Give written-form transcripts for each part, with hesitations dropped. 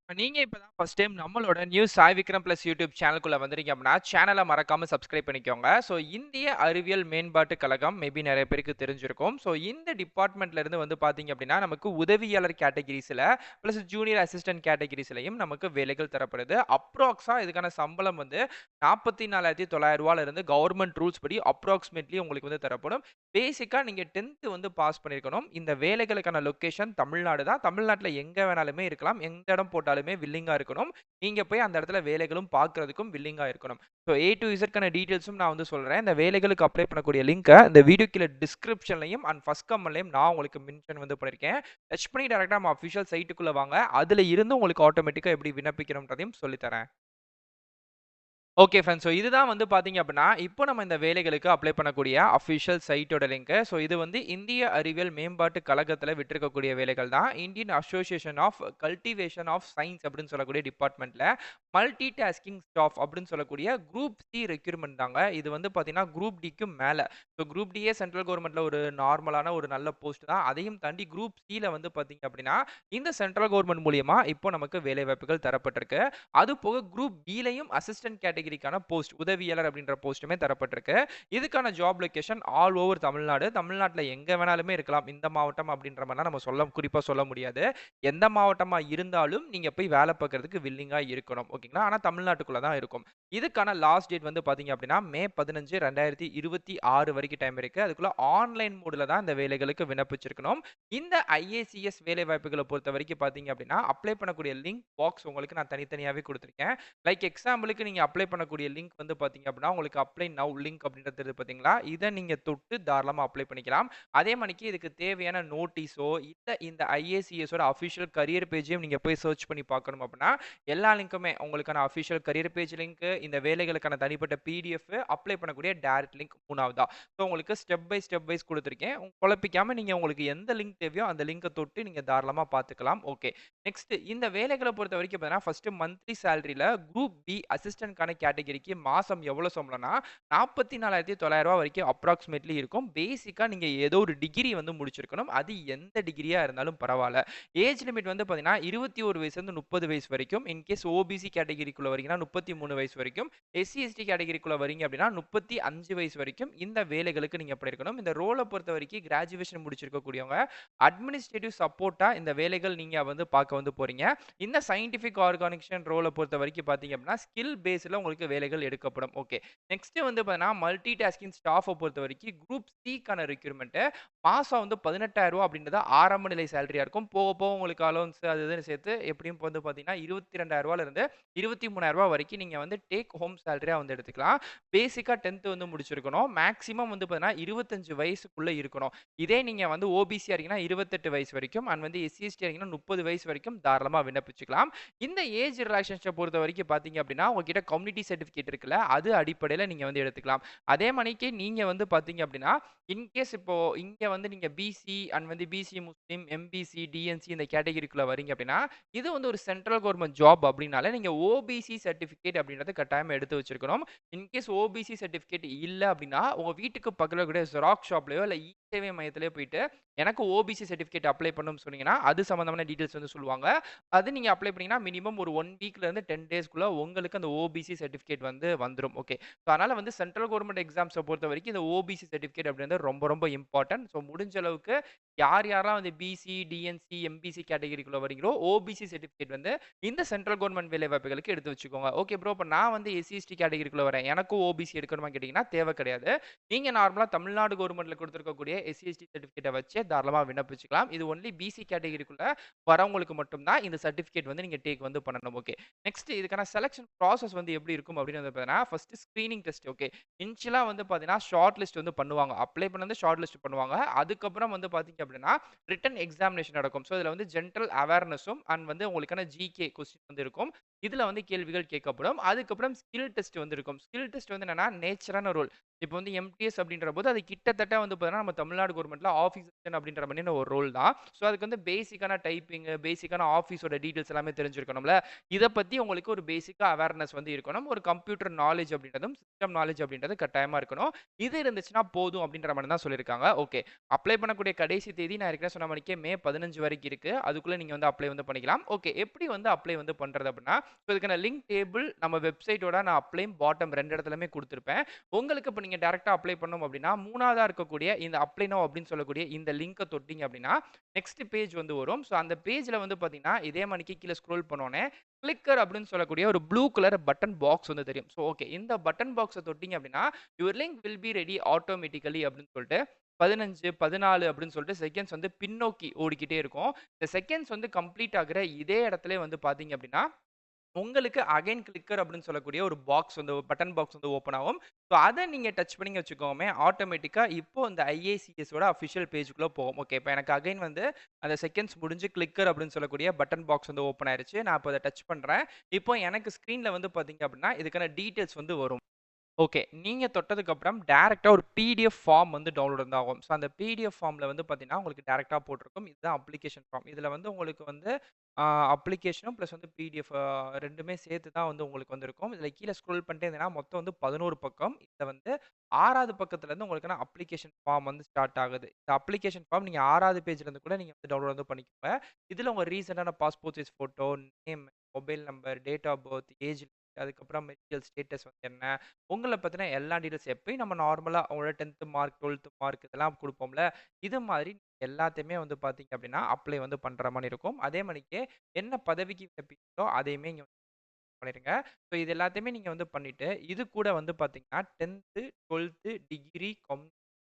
நீங்க இப்ப தான் ஃபர்ஸ்ட் டைம் நம்மளோட news Sai Vikram plus YouTube சேனலுக்குள்ள வந்திருக்கீங்க அப்படின்னா, சேனல மறக்காம சப்ஸ்கிரைப் பண்ணிக்கோங்க. ஸோ இந்திய அறிவியல் மேம்பாட்டு கழகம் மேபி நெறைய பேருக்கு தெரிஞ்சிருக்கும். ஸோ இந்த டிபார்ட்மெண்ட்ல இருந்து வந்து பார்த்தீங்க அப்படின்னா, நமக்கு உதவியாளர் கேட்டகரிஸ்ல பிளஸ் ஜூனியர் அசிஸ்டன்ட் கேட்டகரிஸ்லயும் நமக்கு வேலைகள் தரப்படுது. அப்ராக்ஸா இதுக்கான சம்பளம் வந்து ரூ. 44,900 இருந்து கவர்ன்மென்ட் ரூல்ஸ் படி அப்ராக்ஸிமேட்லி உங்களுக்கு வந்து தரப்படும். பேசிக்கா நீங்க 10த் வந்து பாஸ் பண்ணியிருக்கணும். இந்த வேலைகளுக்கான லொகேஷன் தமிழ்நாடு தான். தமிழ்நாட்டுல எங்க வேணாலுமே இருக்கலாம். எந்த இடம் போட்டாலுமே வில்லிங்கா இருக்கணும். நீங்க போய் அந்த இடத்துல வேலைகளும் பார்க்கிறதுக்கும் வில்லிங்கா இருக்கணும். ஸோ ஏ டூ இசட்க்கான டீட்டெயில்ஸும் நான் வந்து சொல்றேன். இந்த வேலைகளுக்கு அப்ளை பண்ணக்கூடிய லிங்க்க இந்த வீடியோ கீழ டிஸ்கிரிப்ஷன்லயும் அண்ட் ஃபர்ஸ்ட் கமெண்ட்லயும் நான் உங்களுக்கு மென்ஷன் வந்து பண்ணியிருக்கேன். டச் பண்ணி டைரக்ட்டா நம்ம அஃபிஷியல் சைட்டுக்குள்ள வாங்க. அதுல இருந்து உங்களுக்கு ஆட்டோமேட்டிக்கா எப்படி விண்ணப்பிக்கணும்ன்றதையும் சொல்லி தரேன். Okay friends. ஸோ இதுதான் வந்து பார்த்தீங்க அப்படின்னா, இப்போ நம்ம இந்த வேலைகளுக்கு அப்ளை பண்ணக்கூடிய அஃபிஷியல் சைட்டோட லிங்க்கு. ஸோ இது வந்து இந்திய அறிவியல் மேம்பாட்டு கழகத்தில விட்டிருக்கக்கூடிய வேலைகள் தான். Indian association of cultivation of science அப்படின்னு சொல்லக்கூடிய டிபார்ட்மெண்ட்ல மல்டி டாஸ்கிங் ஸ்டாஃப் அப்படின்னு சொல்லக்கூடிய குரூப் சி ரெக்ரூட்மெண்ட் தாங்க. இது வந்து பார்த்தீங்கன்னா, குரூப் டிக்கு மேல. ஸோ குரூப் டியே சென்ட்ரல் கவர்ன்மெண்ட்ல ஒரு நார்மலான ஒரு நல்ல போஸ்ட் தான். அதையும் தாண்டி குரூப் சில வந்து பார்த்தீங்க அப்படின்னா, இந்த சென்ட்ரல் கவர்ன்மெண்ட் மூலியமா இப்போ நமக்கு வேலைவாய்ப்புகள் தரப்பட்டிருக்கு. அது போக குரூப் பிலயும் அசிஸ்டன்ட் கேட்டகரிக்கான போஸ்ட் உதவியாளர் அப்படின்ற போஸ்ட்டுமே தரப்பட்டிருக்கு. இதுக்கான job location all over Tamil Nadu. தமிழ்நாட்டுல எங்க வேணாலுமே இருக்கலாம். இந்த மாவட்டம் அப்படின்ற மாரிலாம் நம்ம குறிப்பா சொல்ல முடியாது. எந்த மாவட்டமா இருந்தாலும் நீங்க போய் வேலை பார்க்கறதுக்கு வில்லிங்கா இருக்கணும். ஓகேங்களா? ஆனா தமிழ்நாட்டுக்குள்ள தான் இருக்கும். இதுக்கான லாஸ்ட் டேட் வந்து பார்த்தீங்க அப்படின்னா, மே 15, 2026 வரைக்கும் டைம் இருக்கு. அதுக்குள்ள ஆன்லைன் மோட்ல தான் இந்த வேலைகளுக்கு விண்ணப்பிச்சிருக்கணும். இந்த ஐஏசிஎஸ் வேலைவாய்ப்புகள பொறுத்தவரைக்கும் பார்த்தீங்க அப்படின்னா, அப்ளை பண்ணக்கூடிய லிங்க் பாக்ஸ் உங்களுக்கு நான் தனித்தனியாவே குடுத்துருக்கேன். லைக் எக்ஸாம்பிளுக்கு நீங்க அப்ளை பண்ணக்கூடிய லிங்க் வந்து பார்த்தீங்க அப்படின்னா, உங்களுக்கு அப்ளை நவ் லிங்க் அப்படின்றது இருக்கு பார்த்தீங்களா? இத நீங்க தொட்டு தாராளமா அப்ளை பண்ணிக்கலாம். அதே மாணிக்கு இதுக்கு தேவையான நோட்டீஸோ, இல்ல இந்த ஐஏசிஎஸ் ஓட அஃபிஷியல் கரியர் பேஜையும் நீங்க போய் சர்ச் பண்ணி பார்க்கணும் அப்படின்னா, எல்லா லிங்க்குமே உங்களுக்கான அஃபிஷியல் கரியர் பேஜ் லிங்க், இந்த வேலைகளுக்கான தனிப்பட்ட பிடிஎஃப், அப்ளை பண்ணக்கூடிய டைரக்ட் லிங்க் 3வதா. ஸோ உங்களுக்கு ஸ்டெப் பை ஸ்டெப் வைஸ் குடுத்துருக்கேன். குழப்பிக்காம நீங்க உங்களுக்கு எந்த லிங்க் தேவையோ அந்த லிங்க தொட்டு நீங்க தாராளமா பார்த்துக்கலாம். ஓகே. நெக்ஸ்ட் இந்த வேலைகள பொறுத்தவரைக்கும் பார்த்தீங்கன்னா, ஃபர்ஸ்ட் மந்த்லி சேலரில குரூப் பி அசிஸ்டன்ட்க்கான கேட்டகரிக்கு மாசம் எவ்வளோ சம்பளம்னா, ரூ. 44,900 வரைக்கும் அப்ராக்ஸிமேட்லி இருக்கும். பேசிக்கா நீங்க ஏதோ ஒரு டிகிரி வந்து முடிச்சிருக்கணும். அது எந்த டிகிரியா இருந்தாலும் பரவால்ல. ஏஜ் லிமிட் வந்து பார்த்தீங்கன்னா, 21 வயசுலருந்து 30 வயசு வரைக்கும். இன்கேஸ் ஓபிசி கேட்டகரிக்குள்ள வரீங்கன்னா 33 வயசு வரைக்கும். எஸ்சி, எஸ்டி கேட்டகரிக்குள்ள வரீங்க அப்படின்னா 35 வயசு வரைக்கும் இந்த வேலைகளுக்கு நீங்க அப்ளை இருக்கணும். இந்த ரோல பொறுத்தவரைக்கும் கிராஜுவேஷன் முடிச்சிருக்கக்கூடியவங்க அட்மினிஸ்ட்ரேட்டிவ் சப்போர்ட்டா இந்த வேலைகள் நீங்க வந்து பார்க்க வந்து போறீங்க. இந்த சயன்டிஃபிக் ஆர்கனைசேஷன் ரோல பொறுத்தவரைக்கும் பார்த்தீங்க அப்படின்னா, ஸ்கில் பேஸ்ல உங்களுக்கு வேலைகள் எடுக்கப்படும். ஓகே. நெக்ஸ்ட் வந்து பார்த்தீங்கன்னா, மல்டி டாஸ்கிங் ஸ்டாஃப்ப பொறுத்தவரைக்கும் குரூப் சிக்கான ரெக்ரூட்மென்ட் மாசம் வந்து ரூ. 18,000 அப்படின்றது ஆரம்ப நிலை சேலரியா இருக்கும். போக போக உங்களுக்கு அலோவன்ஸ் அது இதுன்னு சேர்த்து எப்படியும் வந்து பார்த்தீங்கன்னா, ரூ. 22,000 இருந்து ரூ. 23,000 வரைக்கும் நீங்க வந்து டேக் ஹோம் சேலரியா வந்து எடுத்துக்கலாம். பேசிக்கா 10த் வந்து முடிச்சிருக்கணும். மேக்ஸிமம் வந்து பார்த்தீங்கன்னா, 25 வயசுக்குள்ள இருக்கணும். இதே நீங்க வந்து ஓபிசியா இருக்கீங்கன்னா 28 வயசு வரைக்கும் அண்ட் வந்து எஸ்சி, எஸ்டி இருக்கீங்கன்னா 30 வயசு வரைக்கும் தாராளமா விண்ணப்பிச்சுக்கலாம். இந்த ஏஜ் ரிலாக்சேஷன பொறுத்தவரைக்கும் பார்த்தீங்க அப்படின்னா, உங்ககிட்ட கம்யூனிட்டி சர்டிஃபிகேட் இருக்குல்ல, அது அடிப்படையில நீங்க வந்து எடுத்துக்கலாம். அதே மாணிக்கு நீங்க வந்து பார்த்தீங்க அப்படின்னா, இன்கேஸ் இப்போ இங்க வந்து நீங்க பிசி அண்ட் வந்து பிசி முஸ்லீம், எம்பிசி, டிஎன்சி இந்த கேட்டகரிக்குள்ள வரீங்க அப்படின்னா, இது வந்து ஒரு சென்ட்ரல் கவர்ன்மென்ட் ஜாப் அப்படின்னால நீங்க ஓபிசி சர்டிஃபிகேட் அப்படின்றத கட்டாயமா எடுத்து வச்சிருக்கணும். இன்கேஸ் ஓபிசி சர்டிஃபிகேட் இல்ல அப்படின்னா, உங்க வீட்டுக்கு பக்கத்துல கூடிய ஜெராக்ஸ் ஷாப்லயோ இல்ல சேவை மையத்திலயோ போயிட்டு, எனக்கு ஓபிசி சர்டிஃபிகேட் அப்ளை பண்ணணும்னு சொன்னீங்கன்னா, அது சம்மந்தமான டீட்டெயில்ஸ் வந்து சொல்லுவாங்க. அது நீங்க அப்ளை பண்ணீங்கன்னா, மினிமம் ஒரு 1 வீக்ல இருந்து 10 டேஸ்க்குள்ள உங்களுக்கு அந்த ஓபிசி சர்டிஃபிகேட் வந்து வந்துரும். ஓகே. ஸோ அதனால வந்து சென்ட்ரல் கவர்ன்மென்ட் எக்ஸாம்ஸ பொறுத்தவரைக்கும் இந்த ஓபிசி சர்டிஃபிகேட் அப்படின்றது ரொம்ப ரொம்ப இம்பார்ட்டன்ட். ஸோ முடிஞ்ச அளவுக்கு யாரெல்லாம் வந்து பிசி, டிஎன்சி, எம்பிசி கேட்டகரிக்குள்ள வரீங்களோ, ஓபிசி சர்டிஃபிகேட் வந்து இந்த சென்ட்ரல் கவர்ன்மென்ட் வேலைவாய்ப்புகளுக்கு எடுத்து வச்சுக்கோங்க. Okay bro. இப்ப நான் வந்து எஸ்சி, எஸ்டி கேட்டகரிக்குள்ள வரேன். எனக்கும் ஓபிசி எடுக்கணுமான்னு கேட்டீங்கன்னா, தேவை கிடையாது. நீங்க நார்மலா தமிழ்நாடு கவர்ன்மென்ட்ல குடுத்திருக்கக்கூடிய எஸ்சி, எஸ்டி சர்டிஃபிகேட்ட வச்சே தாராளமா விண்ணப்பிச்சுக்கலாம். இது ஒன்லி பிசி கேட்டகரிக்குள்ள வரவங்களுக்கு மட்டும் தான் இந்த சர்டிஃபிகேட் வந்து நீங்க டேக் வந்து பண்ணணும். ஓகே. நெக்ஸ்ட் இதுக்கான செலக்ஷன் ப்ராசஸ் வந்து எப்படி இருக்கும் அப்படின்னு வந்து பார்த்தீங்கன்னா, ஃபர்ஸ்ட் ஸ்கிரீனிங் டெஸ்ட். ஓகே. இனிஷியலா வந்து பார்த்தீங்கன்னா, ஷார்ட் லிஸ்ட் வந்து பண்ணுவாங்க. அப்ளை பண்ணது ஷார்ட் லிஸ்ட் பண்ணுவாங்க. அதுக்கப்புறம் வந்து பார்த்தீங்க அப்படின்னா, ரிட்டன் எக்ஸாமினேஷன் நடக்கும். ஸோ இதுல வந்து ஜெனரல் அவேர்னஸும் அண்ட் வந்து உங்களுக்கான ஜிகே கொஸ்டின் வந்து இருக்கும். இதுல வந்து கேள்விகள் கேட்கப்படும். அதுக்கப்புறம் ஸ்கில் டெஸ்ட் வந்து இருக்கும். ஸ்கில் டெஸ்ட் வந்து என்னன்னா, நேச்சரான ரோல். இப்போ வந்து எம்டிஎஸ் அப்படின்றபோது, அது கிட்டத்தட்ட வந்து பார்த்தீங்கன்னா, நம்ம தமிழ்நாடு கவர்மெண்ட்ல ஆஃபீஸ் அசிஸ்டன்ட் அப்படின்ற மாரியான ஒரு ரோல் தான். ஸோ, அதுக்கு வந்து பேசிக்கான டைப்பிங், பேசிக்கான ஆஃபீஸோட டீட்டெயில்ஸ் எல்லாமே தெரிஞ்சிருக்கணும்ல. இத பத்தி உங்களுக்கு ஒரு பேசிக்கா அவேர்னஸ் வந்து இருக்கணும். ஒரு கம்ப்யூட்டர் நாலேட்ஜ் அப்படின்றதும், சிஸ்டம் நாலேட்ஜ் அப்படின்றது கட்டாயமா இருக்கணும். இது இருந்துச்சுன்னா போதும் அப்படின்ற மாரி தான் சொல்லியிருக்காங்க. ஓகே. அப்ளை பண்ணக்கூடிய கடைசி தேதி நான் ஏற்கனவே சொன்ன மாணிக்கே மே 15 வரைக்கும் இருக்கு. அதுக்குள்ள நீங்க வந்து அப்ளை வந்து பண்ணிக்கலாம். ஓகே. எப்படி வந்து அப்ளை வந்து பண்றது அப்படின்னா, ஸோ இதுக்கான லிங்க் டேபிள் நம்ம வெப்சைட்டோட நான் அப்ளையும் பாட்டம் 2 இடத்துலயுமே குடுத்திருப்பேன். உங்களுக்கு இப்ப நீங்க டைரக்ட்டா அப்ளை பண்ணணும் அப்டின்னா, 3வதா இருக்கக்கூடிய இந்த அப்ளை நவ் அப்டின்னு சொல்லக்கூடிய இந்த லிங்க்க தொட்டீங்க அப்டின்னா, நெக்ஸ்ட் பேஜ் வந்து வரும். ஸோ அந்த பேஜ்ல வந்து பார்த்தீங்கன்னா, இதே மாணிக்கு கீழ ஸ்க்ரோல் பண்ணோனே, கிளிக்கர் அப்டின்னு சொல்லக்கூடிய ஒரு ப்ளூ கலர் பட்டன் பாக்ஸ் வந்து தெரியும். So okay. இந்த பட்டன் பாக்ஸ தொட்டீங்க அப்டின்னா, your link will be ready automatically அப்டின்னு சொல்ட்டு 15, 14 அப்டின்னு சொல்ட்டு செகண்ட்ஸ் வந்து பின்னோக்கி ஓடிக்கிட்டே இருக்கும். இந்த செகண்ட்ஸ் வந்து கம்ப்ளீட் ஆகுற இதே இடத்திலேயே வந்து பார்த்தீங்க அப்டின்னா, உங்களுக்கு அகைன் கிளிக்கர் அப்படின்னு சொல்லக்கூடிய ஒரு பாக்ஸ் வந்து பட்டன் பாக்ஸ் வந்து ஓப்பன் ஆகும். ஸோ அத நீங்க டச் பண்ணீங்க வச்சுக்கோமே, ஆட்டோமேட்டிக்கா இப்போ இந்த ஐஏசிஎஸ் ஓட அஃபிஷியல் பேஜ்க்குள்ள போகும். ஓகே. இப்ப எனக்கு அகைன் வந்து அந்த செகண்ட்ஸ் முடிஞ்சு கிளிக்கர் அப்படின்னு சொல்லக்கூடிய பட்டன் பாக்ஸ் வந்து ஓப்பன் ஆயிருச்சு. நான் இப்ப அத டச் பண்றேன். இப்போ எனக்கு ஸ்க்ரீன்ல வந்து பார்த்தீங்க அப்படின்னா, இதுக்கான டீட்டெயில்ஸ் வந்து வரும். ஓகே. நீங்க தொட்டதுக்கப்புறம் டைரக்ட்டா ஒரு பிடிஎஃப் ஃபார்ம் வந்து டவுன்லோட் வந்து ஆகும். ஸோ அந்த பிடிஎஃப் ஃபார்ம்ல வந்து பார்த்தீங்கன்னா, உங்களுக்கு டைரக்ட்டா போட்டிருக்கும். இதுதான் அப்ளிகேஷன் ஃபார்ம். இதுல வந்து உங்களுக்கு வந்து அப்ளிகேஷனும் பிளஸ் வந்து பிடிஎஃப் 2மே சேர்த்து தான் வந்து உங்களுக்கு வந்து இருக்கும். இதுல கீழ ஸ்க்ரோல் பண்ணிட்டே இருந்தீங்கன்னா, மொத்தம் வந்து 11 பக்கம். இதுல வந்து 6வது பக்கத்துல இருந்து உங்களுக்கான அப்ளிகேஷன் ஃபார்ம் வந்து ஸ்டார்ட் ஆகுது. இந்த அப்ளிகேஷன் ஃபார்ம் நீங்க 6வது பேஜ்ல இருந்து கூட நீங்க வந்து டவுன்லோட் வந்து பண்ணிக்கோங்க. இதுல உங்க ரீசென்ட்டான passport size photo, name, mobile number, date of birth, age, அதுக்கப்புறம் மெரிட்டல் ஸ்டேட்டஸ் வந்து என்ன? உங்கள பத்தின எல்லா டீட்டெயில்ஸ் எப்பயும் நம்ம நார்மலா உங்களோட 10த் மார்க், 12த் மார்க் இதெல்லாம் குடுப்போம்ல. இது மாதிரி எல்லாத்தையுமே வந்து பார்த்தீங்க அப்டின்னா, அப்ளை வந்து பண்ற மாரி இருக்கும். அதே மாணிக்கே என்ன பதவிக்கு விண்ணப்பிக்கிறீங்களோ அதையுமே இங்க பண்ணிருங்க. ஸோ இது எல்லாத்தையுமே நீங்க வந்து பண்ணிட்டு, இது கூட வந்து பார்த்தீங்கன்னா 10த், 12த் டிகிரி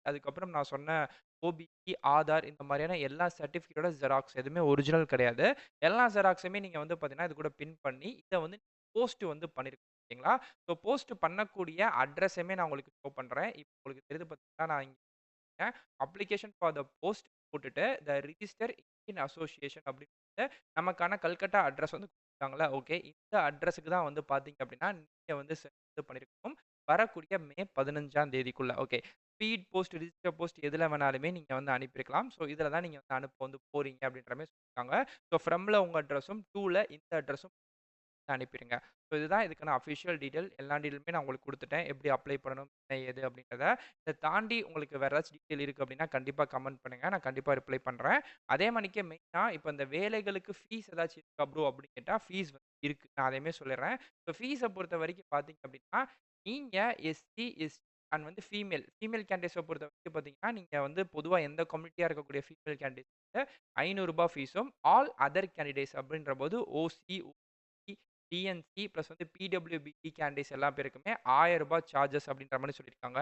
அதுக்கப்புறம் நான் சொன்ன ஓபிசி, ஆதார் இந்த மாரியான எல்லா சர்டிஃபிகேட்டோட ஜெராக்ஸ் எதுவுமே ஒரிஜினல் கிடையாது. எல்லா ஜெராக்ஸுமே நீங்க வந்து பார்த்தீங்கன்னா, இது கூட பின் பண்ணி, இத வந்து போஸ்ட் வந்து பண்ணியிருக்கணும். ஓகேங்களா? ஸோ போஸ்ட் பண்ணக்கூடிய அட்ரஸயுமே நான் உங்களுக்கு ஷோ பண்றேன். இப்ப உங்களுக்கு தெரியுது பார்த்தீங்களா, நான் அப்ளிகேஷன் ஃபார் த போஸ்ட் போட்டுட்டு, த ரிஜிஸ்டர் இன் அசோசியேஷன் அப்படின்னு நமக்கான கல்கட்டா அட்ரஸ் வந்து குடுத்துருக்காங்கல்ல. ஓகே. இந்த அட்ரஸ்க்கு தான் வந்து பார்த்தீங்க அப்படின்னா, நீங்க வந்து இது பண்ணியிருக்கணும். வரக்கூடிய மே 15ஆம் தேதிக்குள்ள. Okay. Speed post, register post எதுல வேணாலுமே நீங்க வந்து அனுப்பியிருக்கலாம். ஸோ இதுல தான் நீங்க வந்து அனுப்ப வந்து போறீங்க அப்படின்ற மாரி சொல்லியிருக்காங்க. ஸோ ஃப்ரம்ல உங்க அட்ரஸும், டூல இந்த அட்ரஸும் அனுப்பிருங்க. ஸோ இதுதான் இதுக்கான அஃபிஷியல் டீட்டெயில். எல்லா டீட்டெயிலுமே நான் உங்களுக்கு குடுத்துட்டேன். எப்படி அப்ளை பண்ணணும், என்ன ஏது அப்படின்றத. இத தாண்டி உங்களுக்கு வேற ஏதாச்சும் டீட்டெயில் இருக்கு அப்படின்னா, கண்டிப்பா கமெண்ட் பண்ணுங்க. நான் கண்டிப்பா ரிப்ளை பண்றேன். அதே மாணிக்கே மெயினா இப்ப இந்த வேலைகளுக்கு ஃபீஸ் ஏதாச்சும் இருக்கா ப்ரோ அப்படின்னு கேட்டா, ஃபீஸ் வந்து இருக்கு. நான் அதையுமே சொல்லிடுறேன். இப்போ ஃபீஸ பொறுத்தவரைக்கும் பார்த்தீங்க அப்படின்னா, நீங்க எஸ்சி, எஸ்டி அண்ட் வந்து ஃபீமேல் கேண்டிடேட்ஸ பொறுத்தவரைக்கும் பார்த்தீங்கன்னா, நீங்க வந்து பொதுவா எந்த கம்யூனிட்டியா இருக்கக்கூடிய ஃபீமேல் கேண்டிடேட்ஸ்க்கு ரூ. 500 ஃபீஸும், ஆல் அதர் கேண்டிடேட்ஸ் அப்படின்றபோது ஓசி, டிஎன்சி பிளஸ் வந்து பிடபிள்யூபிடி கேண்டிடேட்ஸ் எல்லா பேருக்குமே ரூ. 1000 சார்ஜஸ் அப்படின்ற மாரி சொல்லியிருக்காங்க.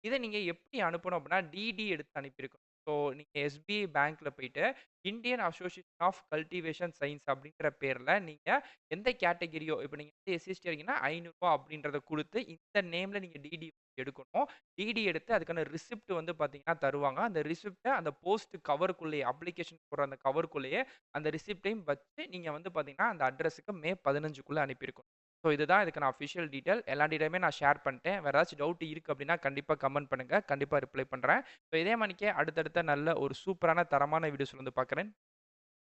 இத நீங்க எப்படி அனுப்பணும் அப்படின்னா, டிடி எடுத்து அனுப்பியிருக்கணும். ஸோ நீங்க எஸ்பிஐ பேங்க்ல போயிட்டு, Indian association of cultivation science அப்படின்ற பேர்ல நீங்க எந்த கேட்டகரியோ இப்ப நீங்க வந்து எஸ்சி, எஸ்டி இருக்கீங்கன்னா ரூ. 500 அப்படின்றத குடுத்து, இந்த நேம்ல நீங்க டிடி எடுக்கணும். டிடி எடுத்து அதுக்கான ரிசிப்ட் வந்து பார்த்தீங்கன்னா தருவாங்க. அந்த ரிசிப்ட்ட அந்த போஸ்ட் கவருக்குள்ளேயே அப்ளிகேஷன் போடுற அந்த கவருக்குள்ளேயே அந்த ரிசிப்ட்டையும் வச்சு நீங்க வந்து பார்த்தீங்கன்னா, அந்த அட்ரஸ்க்கு மே 15க்குள்ள அனுப்பியிருக்கணும். ஸோ இதுதான் இதுக்கான அஃபிஷியல் டீட்டெயில். எல்லா டீட்டெயிலுமே நான் ஷேர் பண்ணிட்டேன். வேற ஏதாச்சும் டவுட் இருக்கு அப்படின்னா, கண்டிப்பா கமெண்ட் பண்ணுங்க. கண்டிப்பா ரிப்ளை பண்றேன். ஸோ இதே மாணிக்கே அடுத்தடுத்த நல்ல ஒரு சூப்பரான தரமான வீடியோஸ்ல வந்து பார்க்குறேன்.